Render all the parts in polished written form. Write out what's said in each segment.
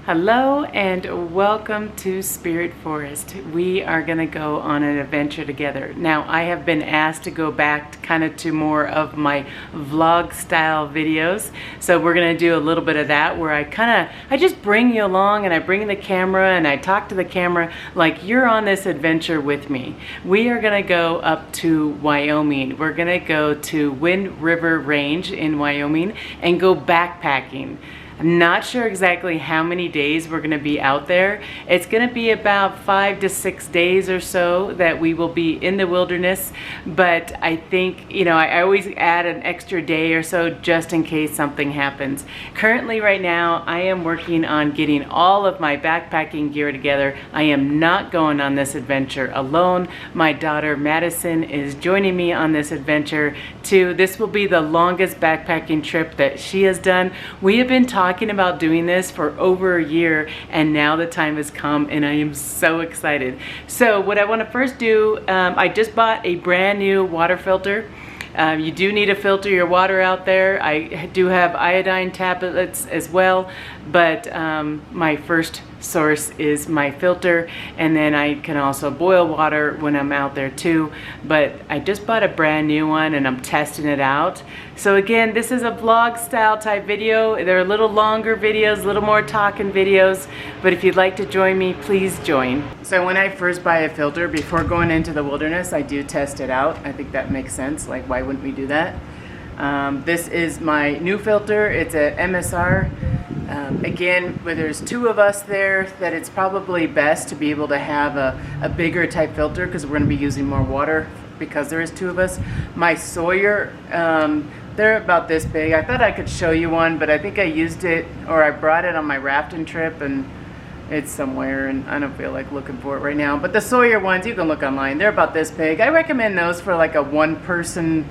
Hello and welcome to Spirit Forest. We are going to go on an adventure together. Now, I have been asked to go back kind of to more of my vlog style videos. So we're going to do a little bit of that where I just bring you along and I bring the camera and I talk to the camera like you're on this adventure with me. We are going to go up to Wyoming. We're going to go to Wind River Range in Wyoming and go backpacking. I'm not sure exactly how many days we're going to be out there. It's going to be about 5 to 6 days or so that we will be in the wilderness, but I think, I always add an extra day or so just in case something happens. Currently right now, I am working on getting all of my backpacking gear together. I am not going on this adventure alone. My daughter Madison is joining me on this adventure too. This will be the longest backpacking trip that she has done. We have been talking about doing this for over a year, and now the time has come and I am so excited. So what I want to first do, I just bought a brand new water filter. You do need to filter your water out there. I do have iodine tablets as well, but my first source is my filter, and then I can also boil water when I'm out there too. But I just bought a brand new one and I'm testing it out. So again, this is a vlog style type video. They're a little longer videos, a little more talking videos, but if you'd like to join me, please join. So when I first buy a filter before going into the wilderness, I do test it out. I think that makes sense. Like, why wouldn't we do that? This is my new filter. It's a MSR. Again, where there's two of us there, that it's probably best to be able to have a bigger type filter because we're going to be using more water because there is two of us. My Sawyer, they're about this big. I thought I could show you one, but I think I used it, or I brought it on my rafting trip and it's somewhere and I don't feel like looking for it right now. But the Sawyer ones, you can look online. They're about this big. I recommend those for like a one-person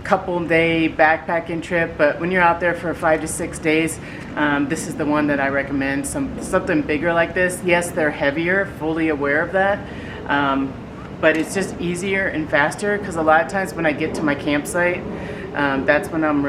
couple day backpacking trip, but when you're out there for 5 to 6 days, this is the one that I recommend. Something bigger like this. Yes, they're heavier, fully aware of that, but it's just easier and faster because a lot of times when I get to my campsite, that's when I'm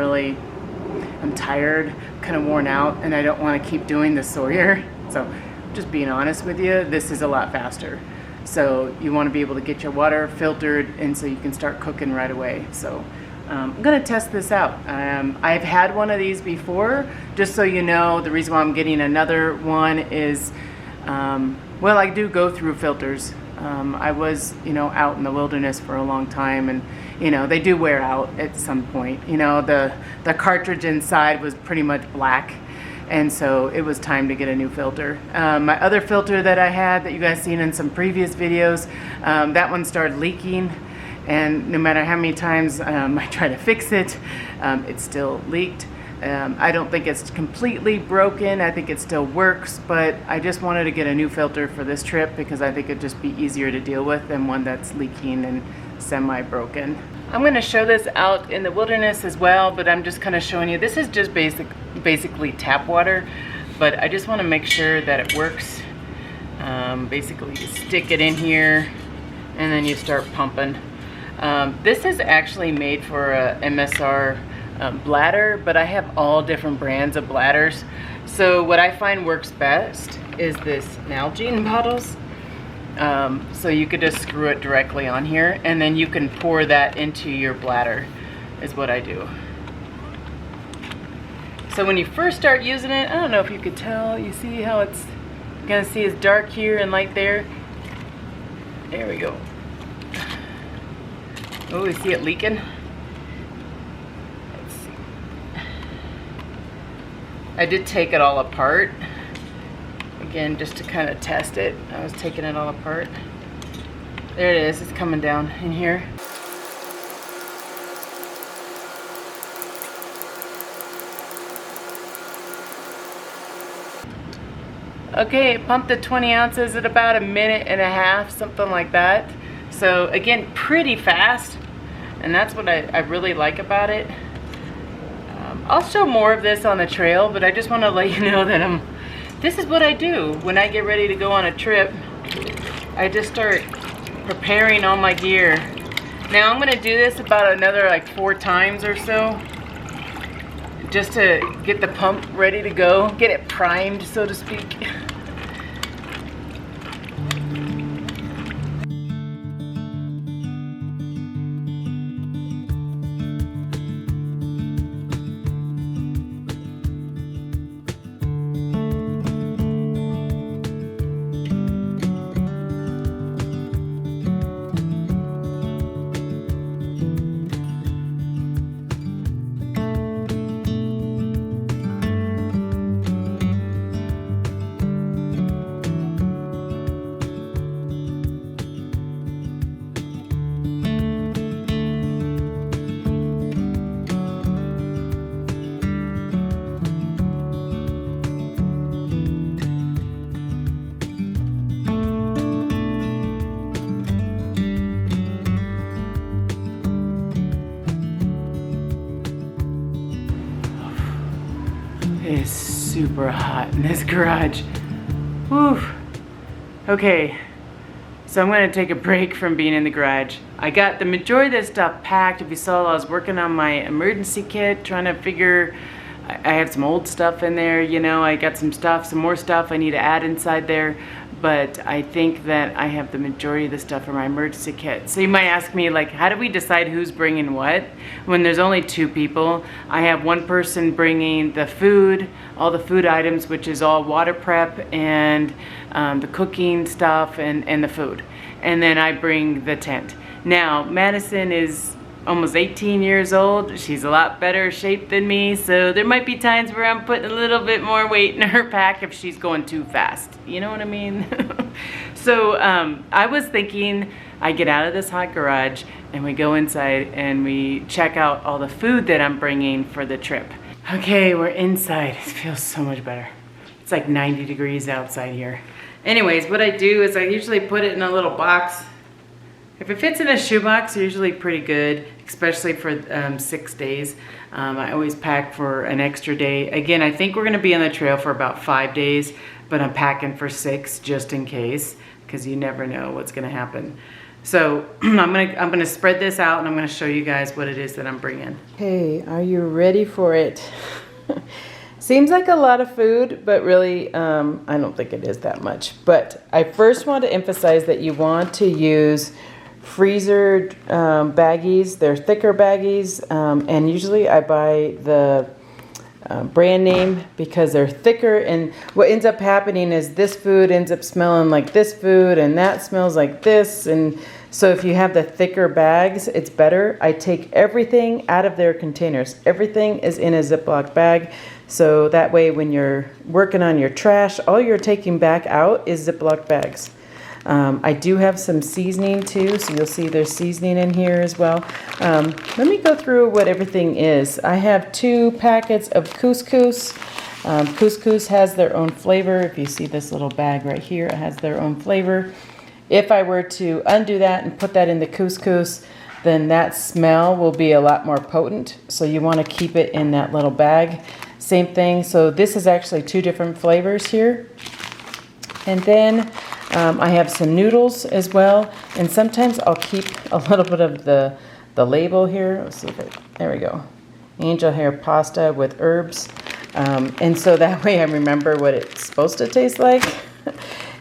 tired, kind of worn out, and I don't want to keep doing the Sawyer. So just being honest with you, this is a lot faster. So you want to be able to get your water filtered and so you can start cooking right away. So I'm going to test this out. I've had one of these before. Just so you know, the reason why I'm getting another one is, well, I do go through filters. I was, out in the wilderness for a long time, and, they do wear out at some point. The cartridge inside was pretty much black, and so it was time to get a new filter. My other filter that I had that you guys seen in some previous videos, that one started leaking. And no matter how many times I try to fix it, it still leaked. I don't think it's completely broken. I think it still works, but I just wanted to get a new filter for this trip because I think it'd just be easier to deal with than one that's leaking and semi-broken. I'm going to show this out in the wilderness as well, but I'm just kind of showing you. This is just basically tap water, but I just want to make sure that it works. Basically, you stick it in here, and then you start pumping. This is actually made for a MSR bladder, but I have all different brands of bladders. So what I find works best is this Nalgene bottles. So you could just screw it directly on here, and then you can pour that into your bladder, is what I do. So when you first start using it, I don't know if you could tell, you see how you're gonna see it's dark here and light there. There we go. Oh, you see it leaking? Let's see. I did take it all apart. Again, just to kind of test it. I was taking it all apart. There it is. It's coming down in here. Okay, it pumped the 20 ounces at about 1.5 minutes, something like that. So again, pretty fast, and that's what I really like about it. I'll show more of this on the trail, but I just want to let you know that this is what I do when I get ready to go on a trip. I just start preparing all my gear. Now I'm going to do this about another like 4 times or so just to get the pump ready to go, get it primed, so to speak. It is super hot in this garage. Whew. Okay, so I'm gonna take a break from being in the garage. I got the majority of this stuff packed. If you saw, I was working on my emergency kit, trying to figure, I have some old stuff in there, you know, I got some more stuff I need to add inside there, but I think that I have the majority of the stuff for my emergency kit. So you might ask me, like, how do we decide who's bringing what when there's only 2 people? I have one person bringing the food, all the food items, which is all water prep and the cooking stuff and the food. And then I bring the tent. Now, Madison is almost 18 years old. She's a lot better shape than me, so there might be times where I'm putting a little bit more weight in her pack if she's going too fast. You know what I mean? So I was thinking I get out of this hot garage and we go inside and we check out all the food that I'm bringing for the trip. Okay, we're inside. It feels so much better. It's like 90 degrees outside here. Anyways, what I do is I usually put it in a little box. If it fits in a shoebox, usually pretty good, especially for 6 days. I always pack for an extra day. Again, I think we're gonna be on the trail for about 5 days, but I'm packing for 6 just in case, because you never know what's gonna happen. So I'm gonna spread this out and I'm gonna show you guys what it is that I'm bringing. Hey, are you ready for it? Seems like a lot of food, but really, I don't think it is that much. But I first want to emphasize that you want to use freezer baggies. They're thicker baggies, and usually I buy the brand name because they're thicker, and what ends up happening is this food ends up smelling like this food and that smells like this, and so if you have the thicker bags, it's better. I take everything out of their containers. Everything is in a Ziploc bag, so that way when you're working on your trash, all you're taking back out is Ziploc bags. I do have some seasoning too, so you'll see there's seasoning in here as well. Let me go through what everything is. I have 2 packets of couscous. Couscous has their own flavor. If you see this little bag right here, it has their own flavor. If I were to undo that and put that in the couscous, then that smell will be a lot more potent. So you want to keep it in that little bag. Same thing. So this is actually 2 different flavors here. And then I have some noodles as well, and sometimes I'll keep a little bit of the label here. Let's see if there we go. Angel hair pasta with herbs. And so that way I remember what it's supposed to taste like.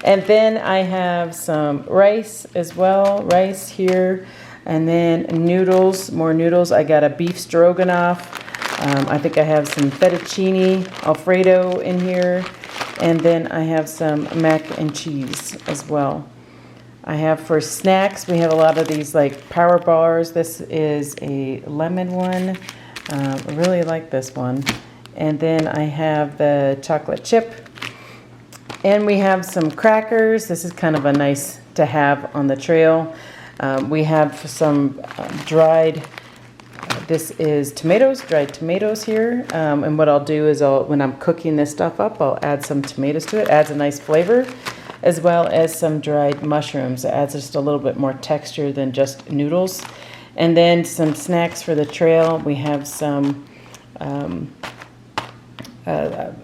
And then I have some rice as well, rice here. And then noodles, more noodles. I got a beef stroganoff. I think I have some fettuccine Alfredo in here. And then I have some mac and cheese as well. I have for snacks, we have a lot of these like power bars. This is a lemon one. I really like this one. And then I have the chocolate chip. And we have some crackers. This is kind of a nice to have on the trail. We have some dried, this is tomatoes, dried tomatoes here. And what I'll do is when I'm cooking this stuff up, I'll add some tomatoes to it. Adds a nice flavor, as well as some dried mushrooms. It adds just a little bit more texture than just noodles. And then some snacks for the trail. We have some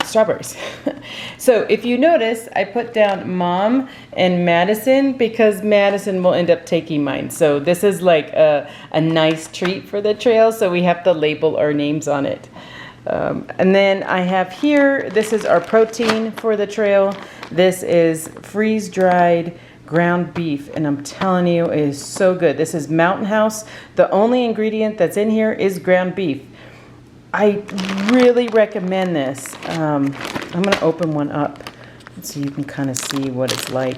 strawberries. So if you notice, I put down Mom and Madison because Madison will end up taking mine. So this is like a nice treat for the trail, so we have to label our names on it. And then I have here, this is our protein for the trail. This is freeze-dried ground beef, and I'm telling you, it is so good. This is Mountain House. The only ingredient that's in here is ground beef. I really recommend this. I'm gonna open one up so you can kind of see what it's like.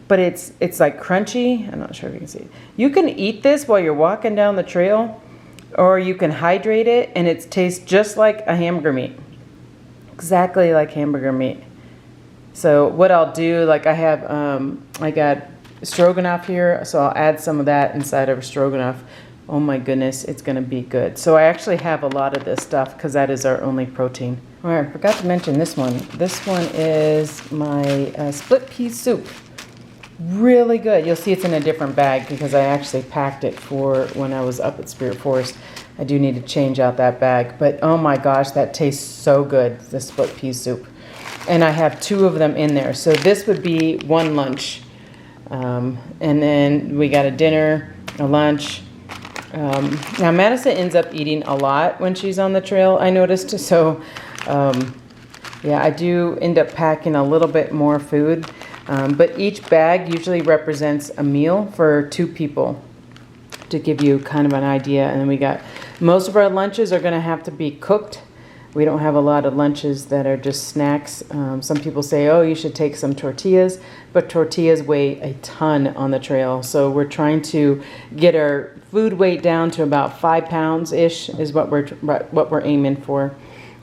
But it's like crunchy. I'm not sure if you can see it. You can eat this while you're walking down the trail, or you can hydrate it, and it tastes just like a hamburger meat. Exactly like hamburger meat. So what I'll do, like I got stroganoff here, so I'll add some of that inside of a stroganoff. Oh my goodness, it's gonna be good. So I actually have a lot of this stuff because that is our only protein. All right, I forgot to mention this one. This one is my split pea soup. Really good. You'll see it's in a different bag because I actually packed it for when I was up at Spirit Forest. I do need to change out that bag, but oh my gosh, that tastes so good, the split pea soup. And I have 2 of them in there. So this would be one lunch. And then we got a dinner, a lunch. Now Madison ends up eating a lot when she's on the trail, I noticed. So yeah, I do end up packing a little bit more food. But each bag usually represents a meal for 2 people, to give you kind of an idea. And then we got, most of our lunches are going to have to be cooked. We don't have a lot of lunches that are just snacks. Some people say, oh, you should take some tortillas, but tortillas weigh a ton on the trail. So we're trying to get our food weight down to about 5 pounds-ish is what we're aiming for.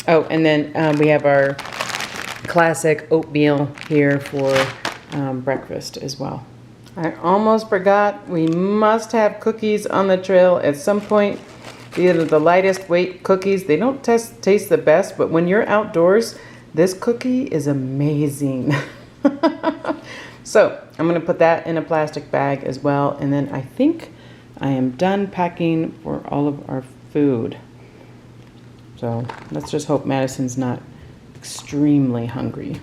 Oh, and then we have our classic oatmeal here for breakfast as well. I almost forgot, we must have cookies on the trail at some point. Either the lightest weight cookies, they don't taste the best, but when you're outdoors, this cookie is amazing. So I'm gonna put that in a plastic bag as well, and then I think I am done packing for all of our food. So let's just hope Madison's not extremely hungry.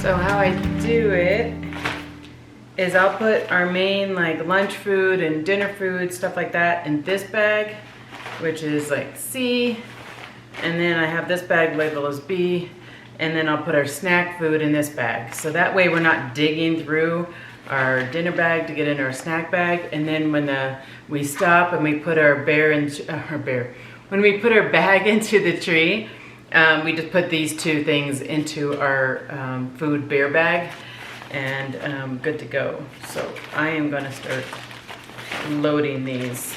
So how I do it is I'll put our main like lunch food and dinner food, stuff like that, in this bag, which is like C, and then I have this bag labeled as B, and then I'll put our snack food in this bag. So that way we're not digging through our dinner bag to get in our snack bag, and then when we stop and we put our when we put our bag into the tree, we just put these 2 things into our food bear bag, and good to go. So I am gonna start loading these.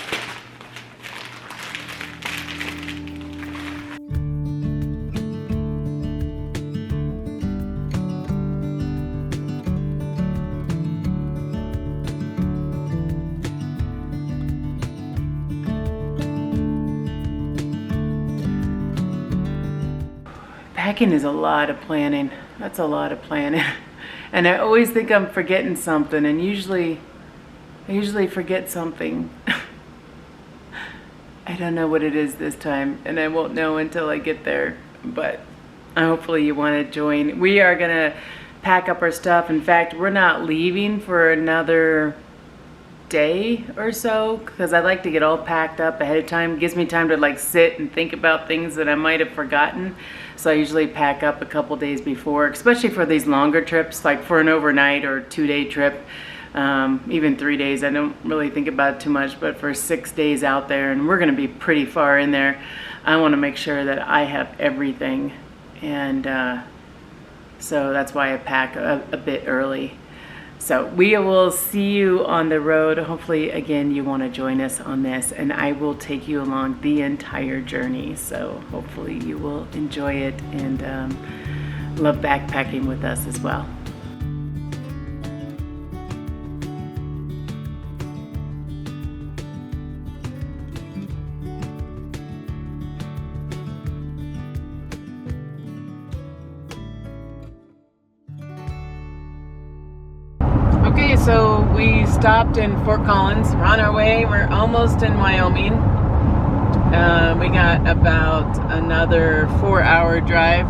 Packing is a lot of planning. That's a lot of planning. And I always think I'm forgetting something, and I usually forget something. I don't know what it is this time, and I won't know until I get there, but hopefully you want to join. We are gonna pack up our stuff. In fact, we're not leaving for another day or so, because I like to get all packed up ahead of time. It gives me time to like sit and think about things that I might have forgotten. So I usually pack up a couple days before, especially for these longer trips, like for an overnight or 2-day trip, even 3 days. I don't really think about it too much, but for 6 days out there, and we're gonna be pretty far in there, I wanna make sure that I have everything. And so that's why I pack a bit early. So we will see you on the road. Hopefully, again, you want to join us on this, and I will take you along the entire journey. So hopefully you will enjoy it and love backpacking with us as well. Okay, so we stopped in Fort Collins. We're on our way. We're almost in Wyoming. We got about another 4-hour drive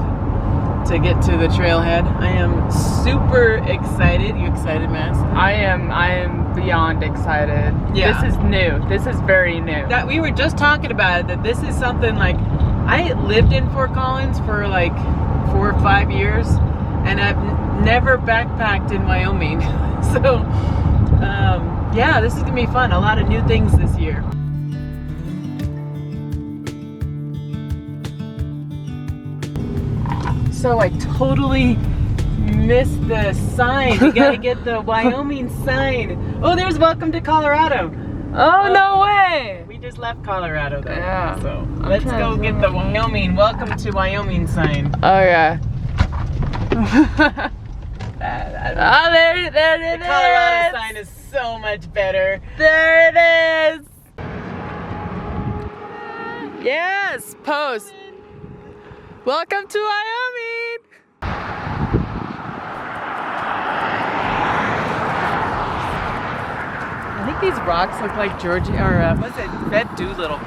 to get to the trailhead. I am super excited. You excited, Mass? I am beyond excited. Yeah. This is new. This is very new. That we were just talking about it, that this is something like, I lived in Fort Collins for like 4 or 5 years, and I've never backpacked in Wyoming. So, yeah, this is gonna be fun. A lot of new things this year. So I totally missed the sign. You gotta get the Wyoming sign. Oh, there's Welcome to Colorado. Oh, no way! We just left Colorado though. Yeah. So let's go get the Wyoming Welcome to Wyoming sign. Oh yeah. There it The is. Colorado sign is so much better. There it is. Yes, pose. Welcome to Wyoming. I think these rocks look like Georgia, or what's it, Bette Doolittle.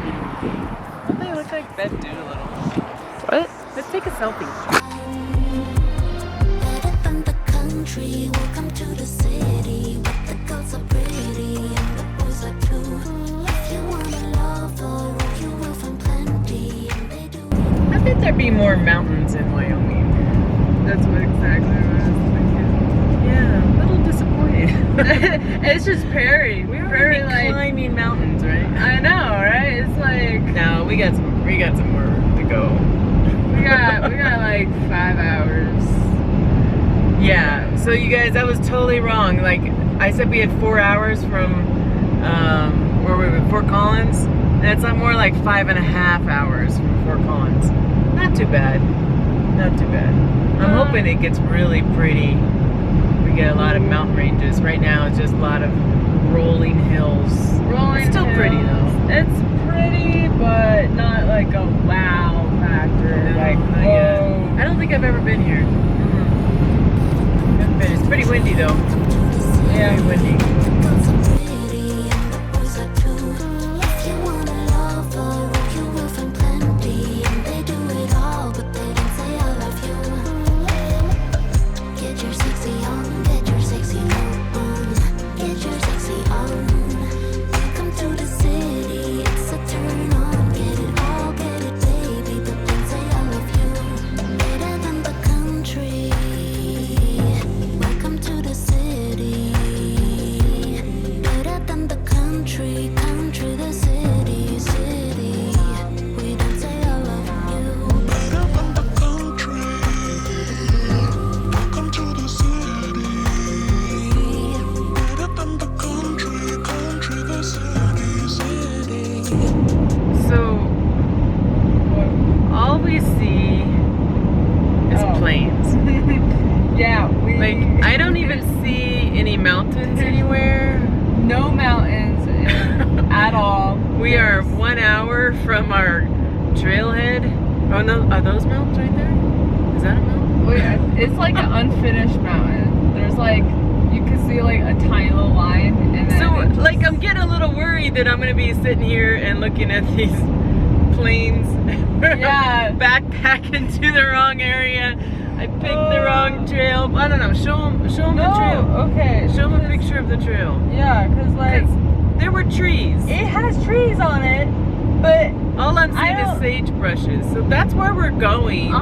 Don't they look like Bette Doolittle? What? Let's take a selfie. Welcome to the city, where the girls are pretty and the boys are too. If you want a lover, you will find plenty, and they do. I think there'd be more mountains in Wyoming. That's what exactly what I was Yeah, a little disappointed. thinking. It's just Perry. We're very already climbing mountains, right? I know, right? It's like No, we got some more to go. we got like 5 hours. Yeah, so you guys, I was totally wrong. Like, I said we had 4 hours from, where we were, Fort Collins. That's more like 5.5 hours from Fort Collins. Not too bad. Not too bad. I'm hoping it gets really pretty. We get a lot of mountain ranges. Right now it's just a lot of rolling hills. Rolling It's still pretty though. It's pretty, but not like a wow factor. No, Like, not yet. whoa. I don't think I've ever been here. It's pretty windy though. Yeah. Very windy. Girls are pretty and the boys are too. If you want a lover, you will find plenty, and they do it all, but they don't say I love you. Get your sexy on, get your sexy on, get your sexy on. Welcome to the city, it's a turn on. Get it all, get it, baby, but don't say I love you. Better than the country. Welcome to the city. Better than the country, country, the city, city. We don't say I love you. Better than the country. Welcome to the city. Better than the country, country, the city, city. So, all we see is Oh. plains. Yeah, we Like, I don't even see any mountains anywhere. no mountains at all. We are 1 hour from our trailhead. Oh no, are those mountains right there? Is that a mountain? Wait, it's like an unfinished mountain. There's like you can see like a tiny little line, and then So, it just- like, I'm getting a little worried that I'm gonna be sitting here and looking at these plains. Yeah. Backpacking to the wrong area. I picked the wrong trail. I don't know. Show them the no, trail. okay. Show them a picture of the trail. Yeah, cause like 'Cause there were trees. it has trees on it, but All I'm seeing I is don't- sagebrushes. So that's where we're going.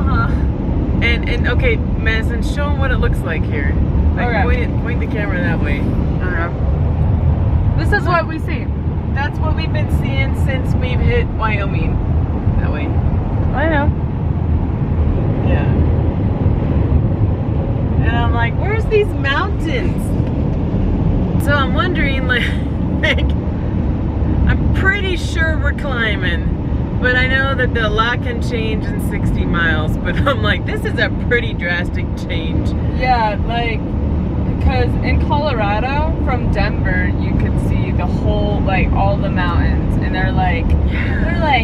And okay, Madison, show them what it looks like here. Like, Okay. point the camera that way. This is what we see. That's what we've been seeing since we've hit Wyoming. That way. I know. Yeah. And I'm like, where's these mountains? So I'm wondering, like I'm pretty sure we're climbing, but I know that a lot can change in 60 miles, but I'm like, this is a pretty drastic change. Yeah, like because in Colorado from Denver you could see the whole like all the mountains, and they're like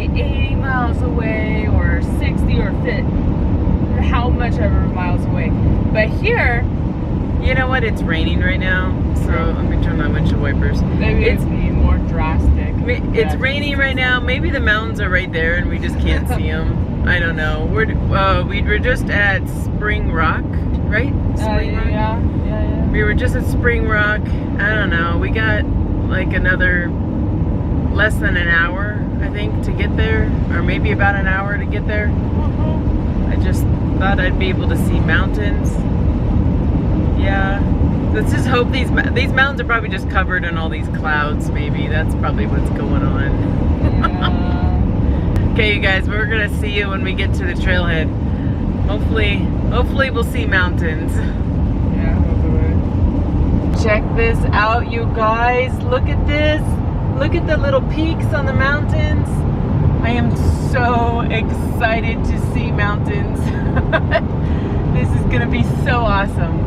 80 miles away or 60 or 50, how much ever miles away. But here You know what? It's raining right now, so let me turn on my windshield wipers. Maybe It's it'd be more drastic. It's raining right now. Maybe the mountains are right there and we just can't see them. I don't know. We were just at Spring Rock, right? Spring Rock? Yeah. We were just at Spring Rock. I don't know. We got like another less than an hour, I think, to get there, or maybe about an hour to get there. I just thought I'd be able to see mountains. Yeah. Let's just hope these mountains are probably just covered in all these clouds, maybe. That's probably what's going on. Yeah. Okay, you guys, we're gonna see you when we get to the trailhead. Hopefully we'll see mountains. Yeah, hopefully. Check this out, you guys. Look at this. Look at the little peaks on the mountains. I am so excited to see mountains. This is gonna be so awesome.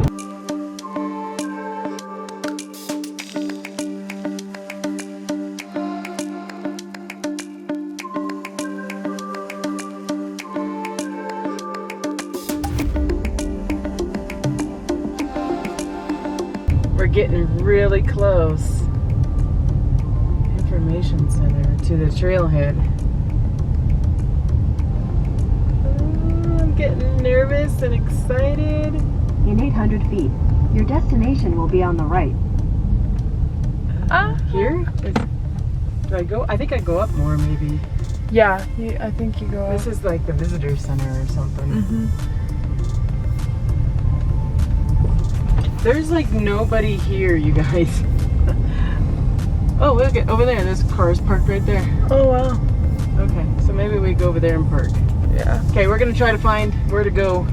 We're getting really close. Information center to the trailhead. I'm getting nervous and excited. In 800 feet, your destination will be on the right. Here? Do I go? I think I go up more maybe. Yeah, I think you go. This is like the visitor center or something. There's like nobody here, you guys. Oh, look at over there. There's cars parked right there. Oh wow. Okay, so maybe we go over there and park. Yeah. Okay, we're gonna try to find where to go.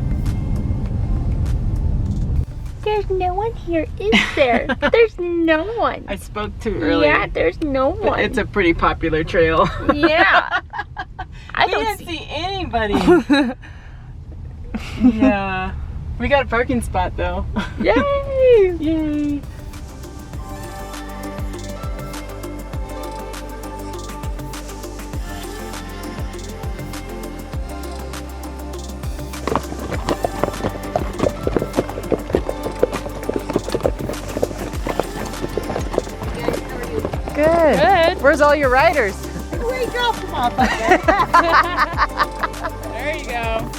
There's no one here, is there? There's no one. I spoke too early. Yeah, there's no one. It's a pretty popular trail. Yeah. I We don't didn't see anybody. Yeah. We got a parking spot though. Yay! Yay. Good. Good. Where's all your riders? There you go.